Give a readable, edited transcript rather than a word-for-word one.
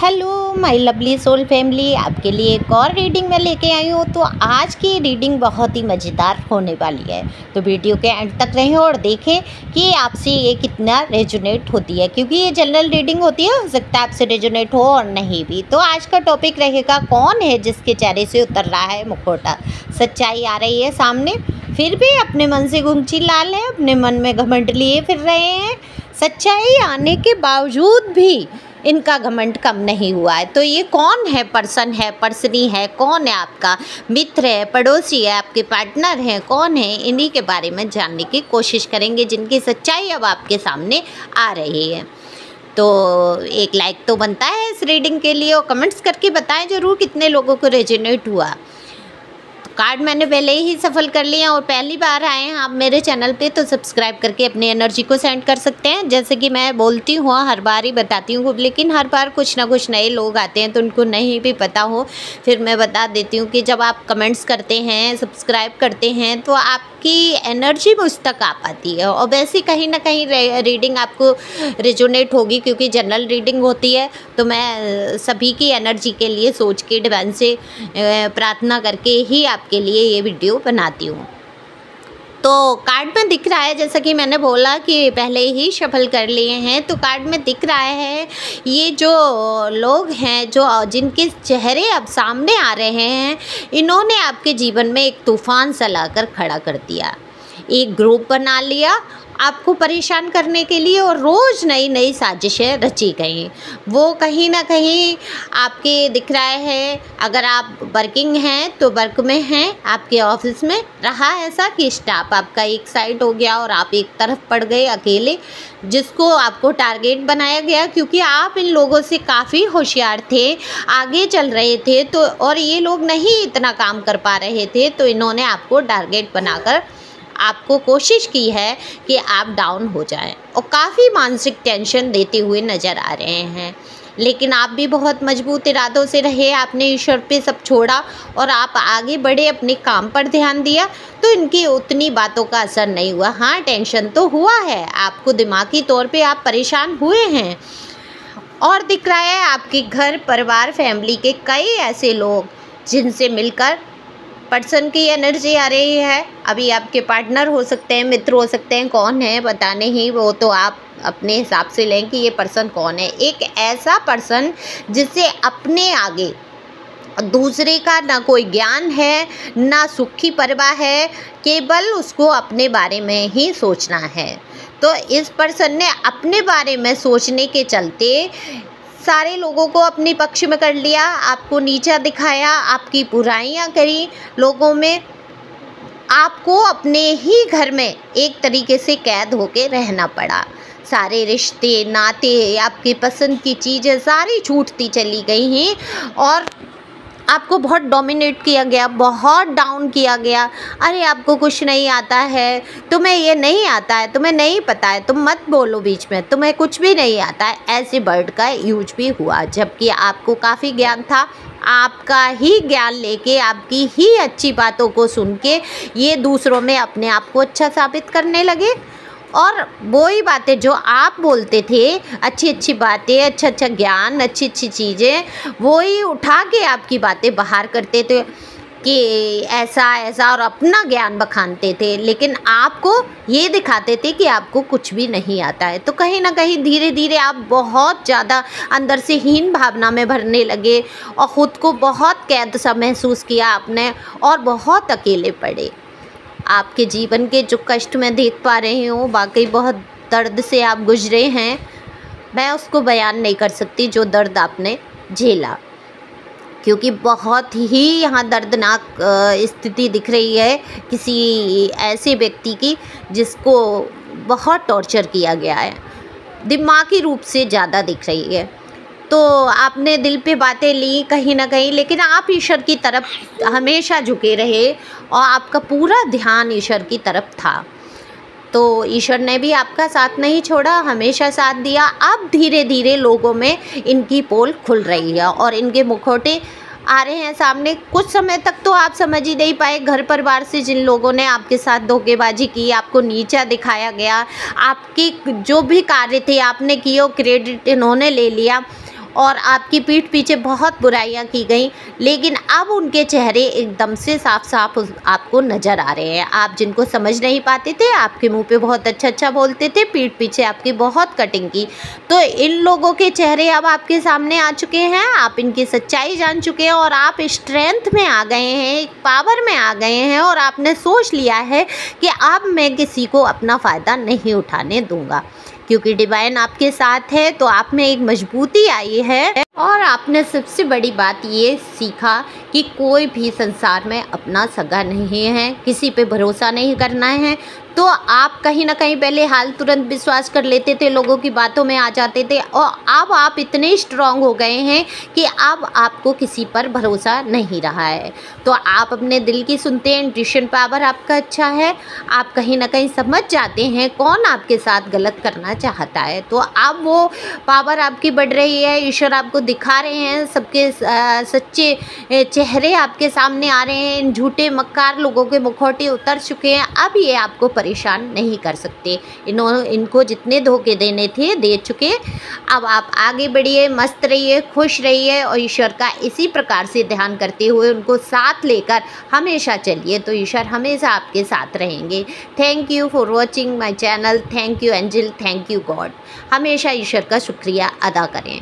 Hello my lovely soul family, आपके लिए एक और रीडिंग मैं लेके आई हूँ। तो आज की रीडिंग बहुत ही मज़ेदार होने वाली है, तो वीडियो के एंड तक रहें और देखें कि आपसे ये कितना रेजोनेट होती है, क्योंकि ये जनरल रीडिंग होती है, हो सकता है आपसे रेजोनेट हो और नहीं भी। तो आज का टॉपिक रहेगा, कौन है जिसके चेहरे से उतर रहा है मुखौटा। सच्चाई आ रही है सामने, फिर भी अपने मन से गुंची लाल है, अपने मन में घमंड लिए फिर रहे हैं। सच्चाई आने के बावजूद भी इनका घमंड कम नहीं हुआ है। तो ये कौन है, पर्सन है, पर्सनी है, कौन है, आपका मित्र है, पड़ोसी है, आपके पार्टनर हैं, कौन है, इन्हीं के बारे में जानने की कोशिश करेंगे, जिनकी सच्चाई अब आपके सामने आ रही है। तो एक लाइक तो बनता है इस रीडिंग के लिए, और कमेंट्स करके बताएं ज़रूर कितने लोगों को रेजोनेट हुआ। कार्ड मैंने पहले ही सफल कर लिया, और पहली बार आए हैं आप मेरे चैनल पे तो सब्सक्राइब करके अपनी एनर्जी को सेंड कर सकते हैं। जैसे कि मैं बोलती हूँ, हर बार ही बताती हूँ, लेकिन हर बार कुछ ना कुछ नए लोग आते हैं तो उनको नहीं भी पता हो, फिर मैं बता देती हूँ कि जब आप कमेंट्स करते हैं, सब्सक्राइब करते हैं, तो आपकी एनर्जी मुझ तक आ पाती है, और वैसे कहीं ना कहीं रीडिंग आपको रेजोनेट होगी, क्योंकि जनरल रीडिंग होती है। तो मैं सभी की एनर्जी के लिए सोच के डिवाइन से प्रार्थना करके ही आपके लिए ये वीडियो बनाती हूँ। तो कार्ड में दिख रहा है, जैसा कि मैंने बोला कि पहले ही शफल कर लिए हैं, तो कार्ड में दिख रहा है ये जो लोग हैं, जो जिनके चेहरे अब सामने आ रहे हैं, इन्होंने आपके जीवन में एक तूफान सा लाकर खड़ा कर दिया। एक ग्रुप बना लिया आपको परेशान करने के लिए, और रोज़ नई नई साजिशें रची गई। वो कहीं ना कहीं आपके दिख रहा है, अगर आप वर्किंग हैं तो वर्क में हैं, आपके ऑफिस में रहा ऐसा कि स्टाफ आपका एक साइड हो गया और आप एक तरफ पड़ गए अकेले, जिसको आपको टारगेट बनाया गया, क्योंकि आप इन लोगों से काफ़ी होशियार थे, आगे चल रहे थे, तो और ये लोग नहीं इतना काम कर पा रहे थे, तो इन्होंने आपको टारगेट बनाकर आपको कोशिश की है कि आप डाउन हो जाएं, और काफ़ी मानसिक टेंशन देते हुए नज़र आ रहे हैं। लेकिन आप भी बहुत मजबूत इरादों से रहे, आपने ईश्वर पे सब छोड़ा और आप आगे बढ़े, अपने काम पर ध्यान दिया, तो इनकी उतनी बातों का असर नहीं हुआ। हाँ, टेंशन तो हुआ है आपको, दिमागी तौर पे आप परेशान हुए हैं, और दिख रहा है आपके घर परिवार फैमिली के कई ऐसे लोग जिनसे मिलकर पर्सन की एनर्जी आ रही है। अभी आपके पार्टनर हो सकते हैं, मित्र हो सकते हैं, कौन है पता नहीं, वो तो आप अपने हिसाब से लें कि ये पर्सन कौन है। एक ऐसा पर्सन जिससे अपने आगे दूसरे का ना कोई ज्ञान है, ना सुखी परवाह है, केवल उसको अपने बारे में ही सोचना है। तो इस पर्सन ने अपने बारे में सोचने के चलते सारे लोगों को अपने पक्ष में कर लिया, आपको नीचा दिखाया, आपकी बुराइयां करी लोगों में, आपको अपने ही घर में एक तरीके से कैद होके रहना पड़ा। सारे रिश्ते नाते, आपकी पसंद की चीज़ें सारी छूटती चली गई हैं, और आपको बहुत डोमिनेट किया गया, बहुत डाउन किया गया। अरे आपको कुछ नहीं आता है, तुम्हें ये नहीं आता है, तुम्हें नहीं पता है, तुम मत बोलो बीच में, तुम्हें कुछ भी नहीं आता है, ऐसे वर्ड का यूज भी हुआ। जबकि आपको काफ़ी ज्ञान था, आपका ही ज्ञान लेके, आपकी ही अच्छी बातों को सुन के ये दूसरों में अपने आप को अच्छा साबित करने लगे, और वही बातें जो आप बोलते थे, अच्छी अच्छी बातें, अच्छा अच्छा ज्ञान, अच्छी अच्छी चीज़ें, वही उठा के आपकी बातें बाहर करते थे कि ऐसा ऐसा, और अपना ज्ञान बखानते थे, लेकिन आपको ये दिखाते थे कि आपको कुछ भी नहीं आता है। तो कहीं ना कहीं धीरे धीरे आप बहुत ज़्यादा अंदर से हीन भावना में भरने लगे, और ख़ुद को बहुत कैद सा महसूस किया आपने, और बहुत अकेले पड़े। आपके जीवन के जो कष्ट मैं देख पा रही हूँ, वाकई बहुत दर्द से आप गुजरे हैं। मैं उसको बयान नहीं कर सकती जो दर्द आपने झेला, क्योंकि बहुत ही यहाँ दर्दनाक स्थिति दिख रही है किसी ऐसे व्यक्ति की जिसको बहुत टॉर्चर किया गया है, दिमागी रूप से ज़्यादा दिख रही है। तो आपने दिल पे बातें ली कहीं ना कहीं, लेकिन आप ईश्वर की तरफ हमेशा झुके रहे, और आपका पूरा ध्यान ईश्वर की तरफ था। तो ईश्वर ने भी आपका साथ नहीं छोड़ा, हमेशा साथ दिया। अब धीरे धीरे लोगों में इनकी पोल खुल रही है, और इनके मुखौटे आ रहे हैं सामने। कुछ समय तक तो आप समझ ही नहीं पाए, घर परिवार से जिन लोगों ने आपके साथ धोखेबाजी की, आपको नीचा दिखाया गया, आपके जो भी कार्य थे आपने किए, वो क्रेडिट इन्होंने ले लिया, और आपकी पीठ पीछे बहुत बुराइयां की गई, लेकिन अब उनके चेहरे एकदम से साफ साफ आपको नज़र आ रहे हैं। आप जिनको समझ नहीं पाते थे, आपके मुंह पे बहुत अच्छा बोलते थे, पीठ पीछे आपकी बहुत कटिंग की, तो इन लोगों के चेहरे अब आपके सामने आ चुके हैं। आप इनकी सच्चाई जान चुके हैं और आप स्ट्रेंथ में आ गए हैं, एक पावर में आ गए हैं, और आपने सोच लिया है कि अब मैं किसी को अपना फ़ायदा नहीं उठाने दूंगा, क्योंकि डिवाइन आपके साथ है। तो आप में एक मजबूती आई है और आपने सबसे बड़ी बात ये सीखा कि कोई भी संसार में अपना सगा नहीं है, किसी पे भरोसा नहीं करना है। तो आप कहीं ना कहीं पहले हाल तुरंत विश्वास कर लेते थे, लोगों की बातों में आ जाते थे, और अब आप इतने स्ट्रांग हो गए हैं कि अब आपको किसी पर भरोसा नहीं रहा है। तो आप अपने दिल की सुनते हैं, इंट्यूशन पावर आपका अच्छा है, आप कहीं ना कहीं समझ जाते हैं कौन आपके साथ गलत करना चाहता है। तो अब वो पावर आपकी बढ़ रही है, ईश्वर आपको दिखा रहे हैं, सबके सच्चे चेहरे आपके सामने आ रहे हैं, इन झूठे मक्कार लोगों के मुखौटे उतर चुके हैं। अब ये आपको परेशान नहीं कर सकते, इनको जितने धोखे देने थे दे चुके। अब आप आगे बढ़िए, मस्त रहिए, खुश रहिए, और ईश्वर का इसी प्रकार से ध्यान करते हुए उनको साथ लेकर हमेशा चलिए, तो ईश्वर हमेशा आपके साथ रहेंगे। Thank you for watching my channel, thank you angel, thank you God. हमेशा ईश्वर का शुक्रिया अदा करें।